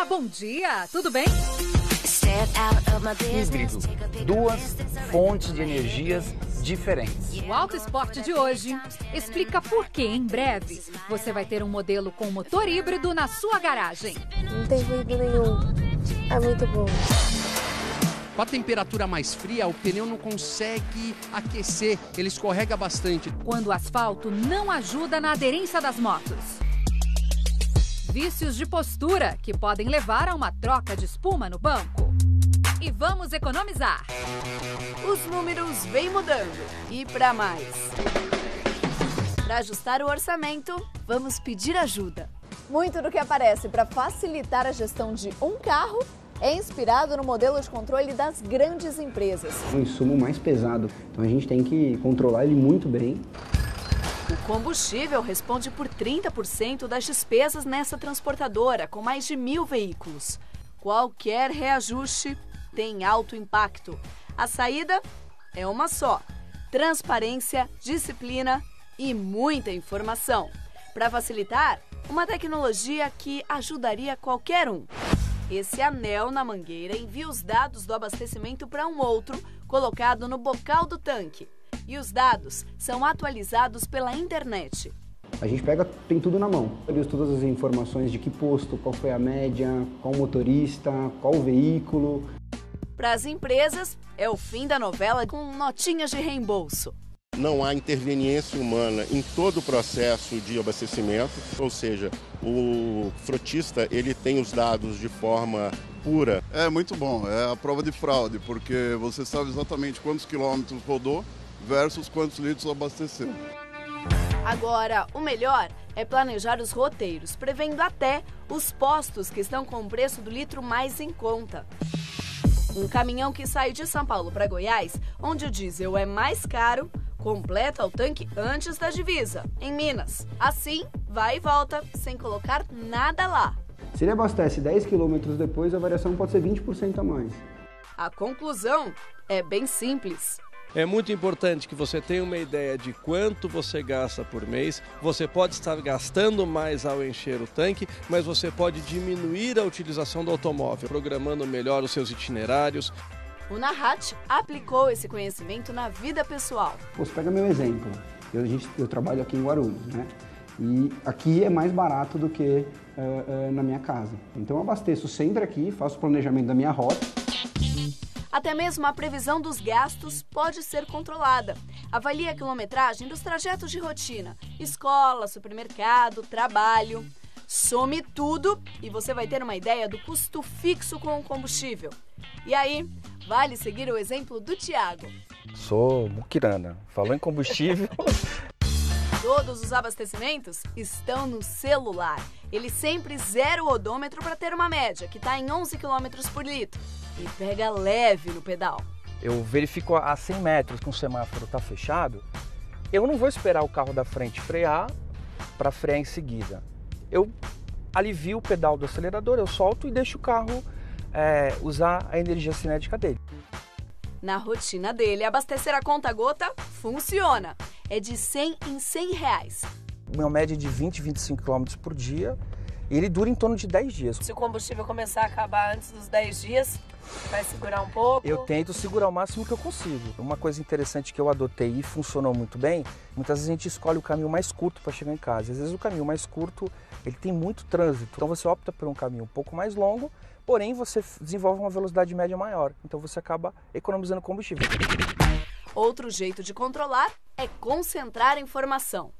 bom dia, tudo bem? Híbrido, duas fontes de energias diferentes. O Auto Esporte de hoje explica por que em breve você vai ter um modelo com motor híbrido na sua garagem. Não tem ruído nenhum, é muito bom. Com a temperatura mais fria, o pneu não consegue aquecer, ele escorrega bastante. Quando o asfalto não ajuda na aderência das motos. Vícios de postura que podem levar a uma troca de espuma no banco. E vamos economizar. Os números vêm mudando e para mais. Para ajustar o orçamento, vamos pedir ajuda. Muito do que aparece para facilitar a gestão de um carro é inspirado no modelo de controle das grandes empresas. É um insumo mais pesado, então a gente tem que controlar ele muito bem. O combustível responde por 30% das despesas nessa transportadora, com mais de 1.000 veículos. Qualquer reajuste tem alto impacto. A saída é uma só: transparência, disciplina e muita informação. Para facilitar, uma tecnologia que ajudaria qualquer um. Esse anel na mangueira envia os dados do abastecimento para um outro, colocado no bocal do tanque. E os dados são atualizados pela internet. A gente tem tudo na mão. Temos todas as informações de que posto, qual foi a média, qual motorista, qual o veículo. Para as empresas, é o fim da novela com notinhas de reembolso. Não há interveniência humana em todo o processo de abastecimento, ou seja, o frotista ele tem os dados de forma pura. É muito bom, é a prova de fraude, porque você sabe exatamente quantos quilômetros rodou versus quantos litros abasteceu. Agora, o melhor é planejar os roteiros, prevendo até os postos que estão com o preço do litro mais em conta. Um caminhão que sai de São Paulo para Goiás, onde o diesel é mais caro, completa o tanque antes da divisa, em Minas. Assim, vai e volta, sem colocar nada lá. Se ele abastece 10 quilômetros depois, a variação pode ser 20% a mais. A conclusão é bem simples. É muito importante que você tenha uma ideia de quanto você gasta por mês. Você pode estar gastando mais ao encher o tanque, mas você pode diminuir a utilização do automóvel, programando melhor os seus itinerários. O Nahat aplicou esse conhecimento na vida pessoal. Você pega meu exemplo. Eu trabalho aqui em Guarulhos, né? E aqui é mais barato do que na minha casa. Então eu abasteço sempre aqui, faço o planejamento da minha rota. Até mesmo a previsão dos gastos pode ser controlada. Avalie a quilometragem dos trajetos de rotina: escola, supermercado, trabalho. Some tudo e você vai ter uma ideia do custo fixo com o combustível. E aí, vale seguir o exemplo do Tiago. Sou muquirana. Falou em combustível... Todos os abastecimentos estão no celular. Ele sempre zera o odômetro para ter uma média, que está em 11 km por litro. E pega leve no pedal. Eu verifico a 100 metros que o semáforo está fechado. Eu não vou esperar o carro da frente frear para frear em seguida. Eu alivio o pedal do acelerador, eu solto e deixo o carro usar a energia cinética dele. Na rotina dele, abastecer a conta-gota funciona. É de 100 em 100 reais. Minha média é de 20, 25 km por dia e ele dura em torno de 10 dias. Se o combustível começar a acabar antes dos 10 dias, vai segurar um pouco? Eu tento segurar o máximo que eu consigo. Uma coisa interessante que eu adotei e funcionou muito bem, muitas vezes a gente escolhe o caminho mais curto para chegar em casa. Às vezes o caminho mais curto ele tem muito trânsito, então você opta por um caminho um pouco mais longo, porém você desenvolve uma velocidade média maior, então você acaba economizando combustível. Outro jeito de controlar é concentrar a informação.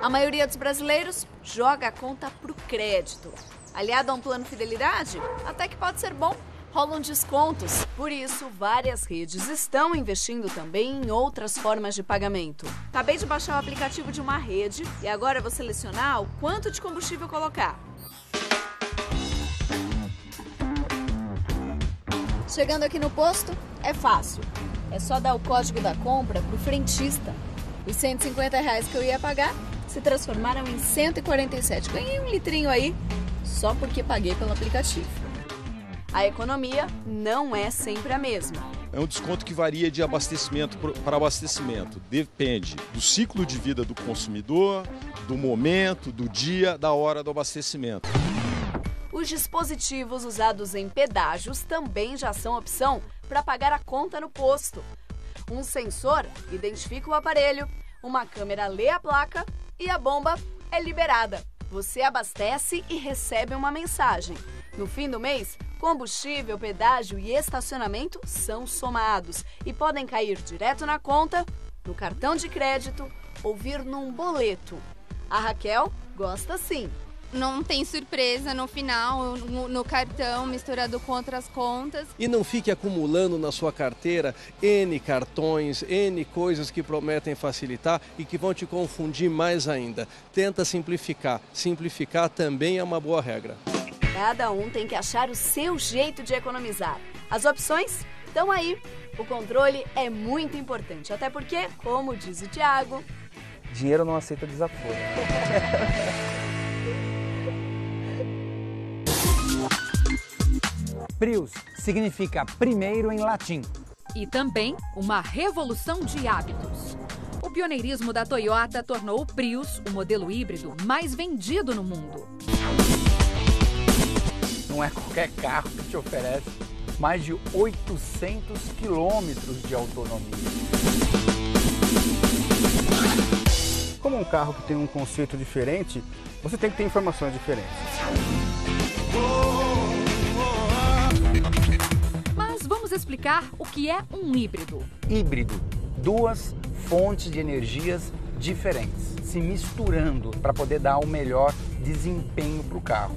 A maioria dos brasileiros joga a conta pro crédito. Aliado a um plano fidelidade, até que pode ser bom, rolam descontos. Por isso, várias redes estão investindo também em outras formas de pagamento. Acabei de baixar o aplicativo de uma rede e agora vou selecionar o quanto de combustível colocar. Chegando aqui no posto, é fácil. É só dar o código da compra pro frentista. Os R$150 que eu ia pagar se transformaram em 147. Ganhei um litrinho aí, só porque paguei pelo aplicativo. A economia não é sempre a mesma. É um desconto que varia de abastecimento para abastecimento. Depende do ciclo de vida do consumidor, do momento, do dia, da hora do abastecimento. Os dispositivos usados em pedágios também já são opção para pagar a conta no posto. Um sensor identifica o aparelho, uma câmera lê a placa e a bomba é liberada. Você abastece e recebe uma mensagem. No fim do mês, combustível, pedágio e estacionamento são somados e podem cair direto na conta, no cartão de crédito ou vir num boleto. A Raquel gosta sim. Não tem surpresa no final, no cartão, misturado com outras contas. E não fique acumulando na sua carteira N cartões, N coisas que prometem facilitar e que vão te confundir mais ainda. Tenta simplificar. Simplificar também é uma boa regra. Cada um tem que achar o seu jeito de economizar. As opções estão aí. O controle é muito importante, até porque, como diz o Thiago, dinheiro não aceita desaforo. Prius significa primeiro em latim. E também uma revolução de hábitos. O pioneirismo da Toyota tornou o Prius o modelo híbrido mais vendido no mundo. Não é qualquer carro que te oferece mais de 800 quilômetros de autonomia. Como um carro que tem um conceito diferente, você tem que ter informações diferentes. Mas vamos explicar o que é um híbrido. Híbrido, duas fontes de energias diferentes, se misturando para poder dar o melhor desempenho para o carro.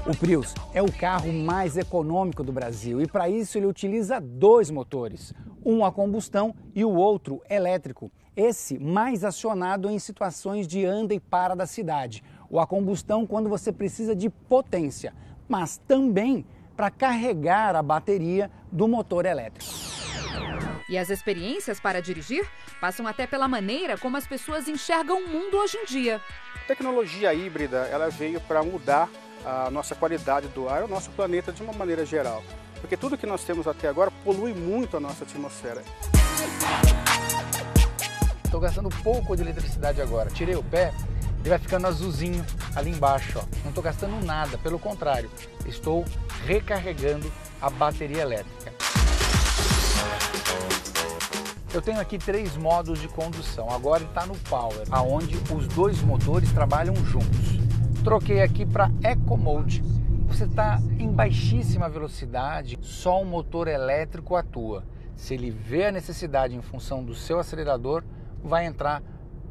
O Prius é o carro mais econômico do Brasil e para isso ele utiliza dois motores, um a combustão e o outro elétrico. Esse mais acionado em situações de anda e para da cidade, ou a combustão quando você precisa de potência, mas também para carregar a bateria do motor elétrico. E as experiências para dirigir passam até pela maneira como as pessoas enxergam o mundo hoje em dia. A tecnologia híbrida ela veio para mudar a nossa qualidade do ar, o nosso planeta de uma maneira geral. Porque tudo que nós temos até agora polui muito a nossa atmosfera. Estou gastando pouco de eletricidade agora. Tirei o pé, ele vai ficando azulzinho ali embaixo. Ó. Não estou gastando nada, pelo contrário, estou recarregando a bateria elétrica. Eu tenho aqui 3 modos de condução. Agora está no Power, onde os dois motores trabalham juntos. Troquei aqui para Eco Mode. Você está em baixíssima velocidade, só um motor elétrico atua. Se ele vê a necessidade em função do seu acelerador, vai entrar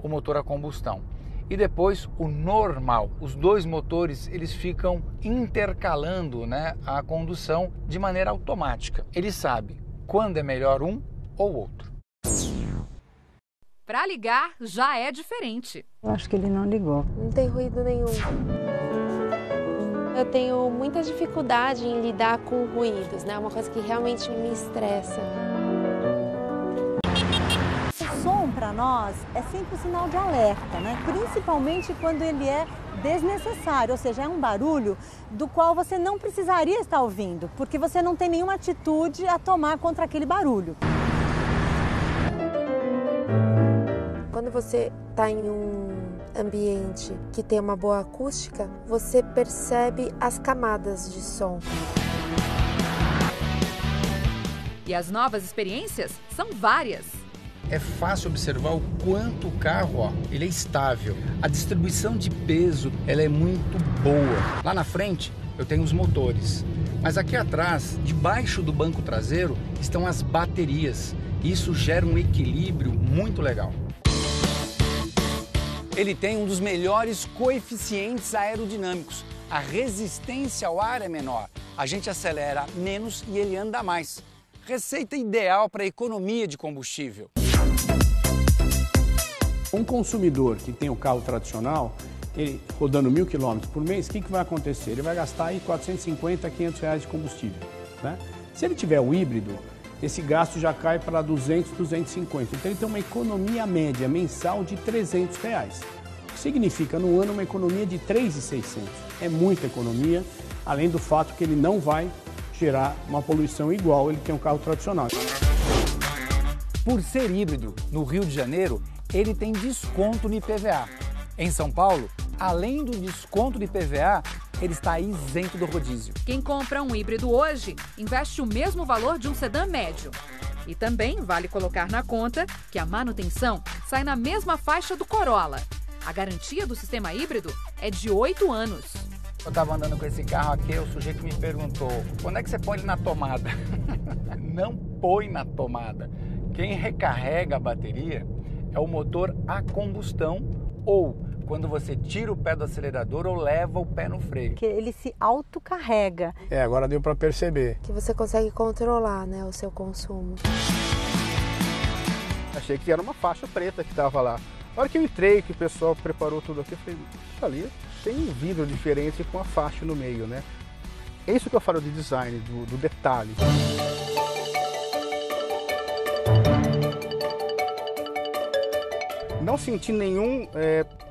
o motor a combustão. E depois o normal. Os dois motores eles ficam intercalando, né, a condução de maneira automática. Ele sabe quando é melhor um ou outro. Para ligar já é diferente. Eu acho que ele não ligou. Não tem ruído nenhum. Eu tenho muita dificuldade em lidar com ruídos, né? É uma coisa que realmente me estressa. O som para nós é sempre um sinal de alerta, né? Principalmente quando ele é desnecessário, ou seja, é um barulho do qual você não precisaria estar ouvindo, porque você não tem nenhuma atitude a tomar contra aquele barulho. Quando você está em um ambiente que tem uma boa acústica, você percebe as camadas de som. E as novas experiências são várias. É fácil observar o quanto o carro, ele é estável. A distribuição de peso, ela é muito boa. Lá na frente, eu tenho os motores. Mas aqui atrás, debaixo do banco traseiro, estão as baterias. Isso gera um equilíbrio muito legal. Ele tem um dos melhores coeficientes aerodinâmicos. A resistência ao ar é menor. A gente acelera menos e ele anda mais. Receita ideal para economia de combustível. Um consumidor que tem o carro tradicional, ele rodando 1.000 km por mês, o que vai acontecer? Ele vai gastar aí 450 a 500 reais de combustível, né? Se ele tiver o híbrido, esse gasto já cai para 200, 250. Então ele tem uma economia média mensal de 300 reais. O que significa no ano uma economia de 3.600. É muita economia, além do fato que ele não vai gerar uma poluição igual ele tem um carro tradicional. Por ser híbrido, no Rio de Janeiro, ele tem desconto no IPVA. Em São Paulo, além do desconto de IPVA, ele está isento do rodízio. Quem compra um híbrido hoje investe o mesmo valor de um sedã médio. E também vale colocar na conta que a manutenção sai na mesma faixa do Corolla. A garantia do sistema híbrido é de 8 anos. Eu estava andando com esse carro aqui, o sujeito me perguntou, quando é que você põe ele na tomada? Não põe na tomada. Quem recarrega a bateria é o motor a combustão ou quando você tira o pé do acelerador ou leva o pé no freio. Que ele se autocarrega. Agora deu para perceber. Que você consegue controlar, né, o seu consumo. Achei que era uma faixa preta que estava lá. Na hora que eu entrei, que o pessoal preparou tudo aqui, eu falei, ali tem um vidro diferente com a faixa no meio, né? É isso que eu falo de design, do detalhe. Não senti nenhum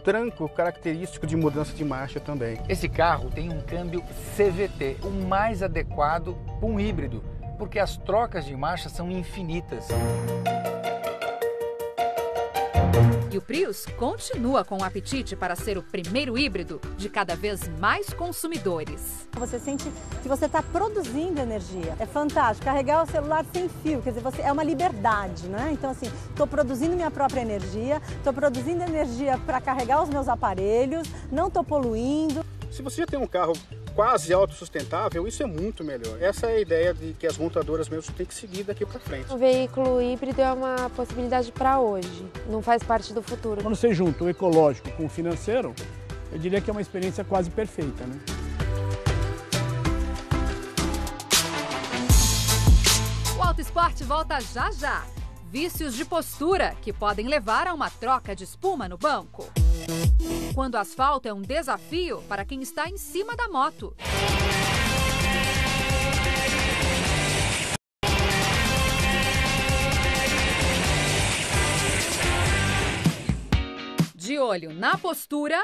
tranco característico de mudança de marcha também. Esse carro tem um câmbio CVT, o mais adequado para um híbrido, porque as trocas de marcha são infinitas. E o Prius continua com o apetite para ser o primeiro híbrido de cada vez mais consumidores. Você sente que você está produzindo energia. É fantástico. Carregar o celular sem fio, quer dizer, é uma liberdade, né? Então, assim, estou produzindo minha própria energia, estou produzindo energia para carregar os meus aparelhos, não estou poluindo. Se você já tem um carro quase autossustentável, isso é muito melhor. Essa é a ideia de que as montadoras mesmo têm que seguir daqui para frente. O veículo híbrido é uma possibilidade para hoje, não faz parte do futuro. Quando você junta o ecológico com o financeiro, eu diria que é uma experiência quase perfeita, né? O Auto Esporte volta já já. Vícios de postura que podem levar a uma troca de espuma no banco. Quando o asfalto é um desafio para quem está em cima da moto. De olho na postura.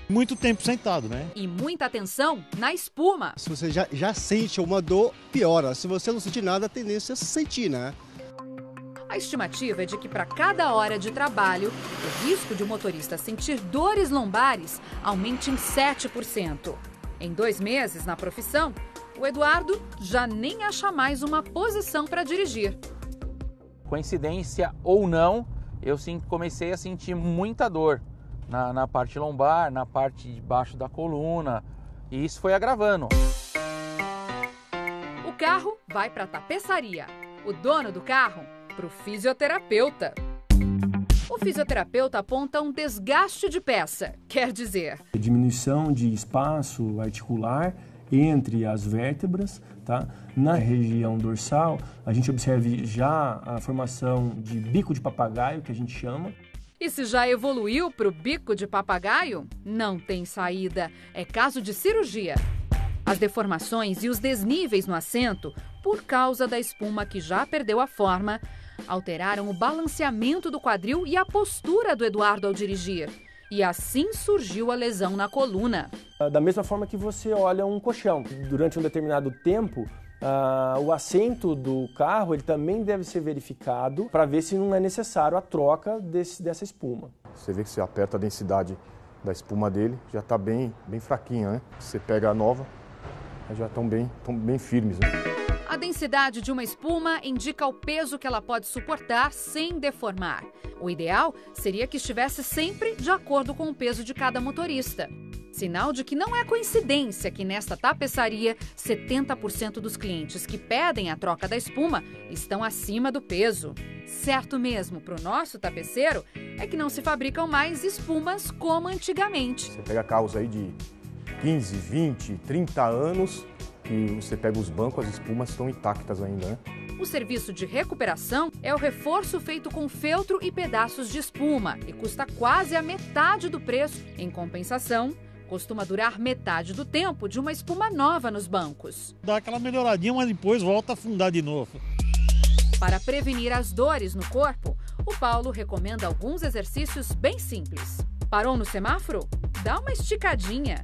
Muito tempo sentado, né? E muita atenção na espuma. Se você já sente uma dor, piora. Se você não sentir nada, a tendência é se sentir, né? A estimativa é de que para cada hora de trabalho, o risco de o motorista sentir dores lombares aumente em 7%. Em 2 meses na profissão, o Eduardo já nem acha mais uma posição para dirigir. Coincidência ou não, eu comecei a sentir muita dor na parte lombar, na parte de baixo da coluna, e isso foi agravando. O carro vai para a tapeçaria. O dono do carro para o fisioterapeuta. O fisioterapeuta aponta um desgaste de peça, quer dizer... Diminuição de espaço articular entre as vértebras, tá? Na região dorsal, a gente observa já a formação de bico de papagaio, que a gente chama. E se já evoluiu para o bico de papagaio, não tem saída. É caso de cirurgia. As deformações e os desníveis no assento, por causa da espuma que já perdeu a forma, alteraram o balanceamento do quadril e a postura do Eduardo ao dirigir. E assim surgiu a lesão na coluna. Da mesma forma que você olha um colchão. Durante um determinado tempo, o assento do carro ele também deve ser verificado para ver se não é necessário a troca dessa espuma. Você vê que você aperta a densidade da espuma dele, já está bem fraquinha, né? Você pega a nova, já estão bem firmes, né? A densidade de uma espuma indica o peso que ela pode suportar sem deformar. O ideal seria que estivesse sempre de acordo com o peso de cada motorista. Sinal de que não é coincidência que nesta tapeçaria, 70% dos clientes que pedem a troca da espuma estão acima do peso. Certo mesmo para o nosso tapeceiro é que não se fabricam mais espumas como antigamente. Você pega carros aí de 15, 20, 30 anos... que você pega os bancos, as espumas estão intactas ainda, né? O serviço de recuperação é o reforço feito com feltro e pedaços de espuma e custa quase a metade do preço. Em compensação, costuma durar metade do tempo de uma espuma nova nos bancos. Dá aquela melhoradinha, mas depois volta a afundar de novo. Para prevenir as dores no corpo, o Paulo recomenda alguns exercícios bem simples. Parou no semáforo? Dá uma esticadinha.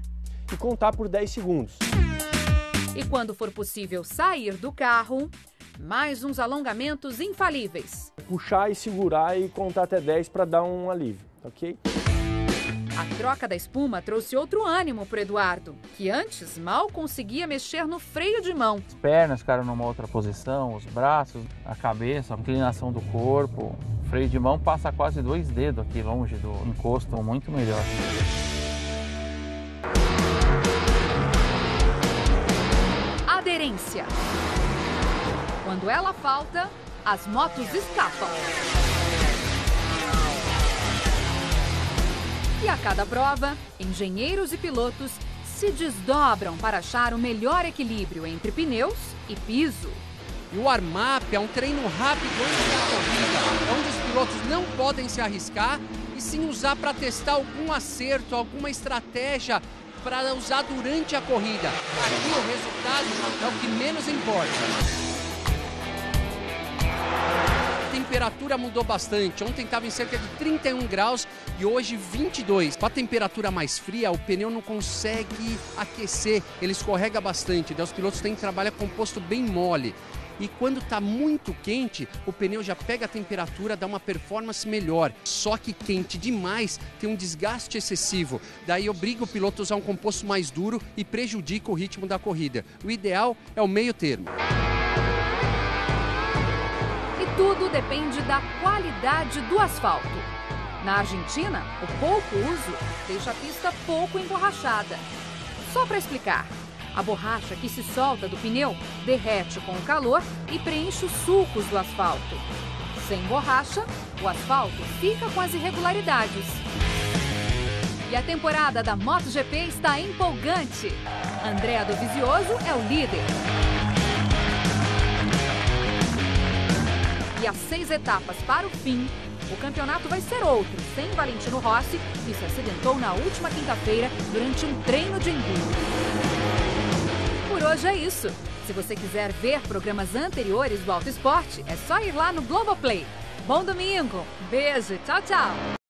E contar por 10 segundos. E quando for possível sair do carro, mais uns alongamentos infalíveis. Puxar e segurar e contar até 10 para dar um alívio, ok? A troca da espuma trouxe outro ânimo para o Eduardo, que antes mal conseguia mexer no freio de mão. As pernas ficaram numa outra posição, os braços, a cabeça, a inclinação do corpo. O freio de mão passa quase 2 dedos aqui longe do encosto, muito melhor. Aderência. Quando ela falta, as motos escapam. E a cada prova, engenheiros e pilotos se desdobram para achar o melhor equilíbrio entre pneus e piso. E o warm-up é um treino rápido antes da corrida, onde os pilotos não podem se arriscar e sim usar para testar algum acerto, alguma estratégia para usar durante a corrida. Aqui o resultado é o que menos importa. A temperatura mudou bastante. Ontem estava em cerca de 31 graus e hoje 22. Com a temperatura mais fria, o pneu não consegue aquecer, ele escorrega bastante. Então os pilotos têm que trabalhar com composto bem mole. E quando está muito quente, o pneu já pega a temperatura, dá uma performance melhor. Só que quente demais tem um desgaste excessivo. Daí obriga o piloto a usar um composto mais duro e prejudica o ritmo da corrida. O ideal é o meio termo. E tudo depende da qualidade do asfalto. Na Argentina, o pouco uso deixa a pista pouco emborrachada. Só para explicar. A borracha que se solta do pneu derrete com o calor e preenche os sulcos do asfalto. Sem borracha, o asfalto fica com as irregularidades. E a temporada da MotoGP está empolgante. Andrea Dovizioso é o líder. E às 6 etapas para o fim, o campeonato vai ser outro, sem Valentino Rossi, que se acidentou na última quinta-feira durante um treino de enduro. Por hoje é isso. Se você quiser ver programas anteriores do Auto Esporte, é só ir lá no Globoplay. Bom domingo, beijo, tchau, tchau!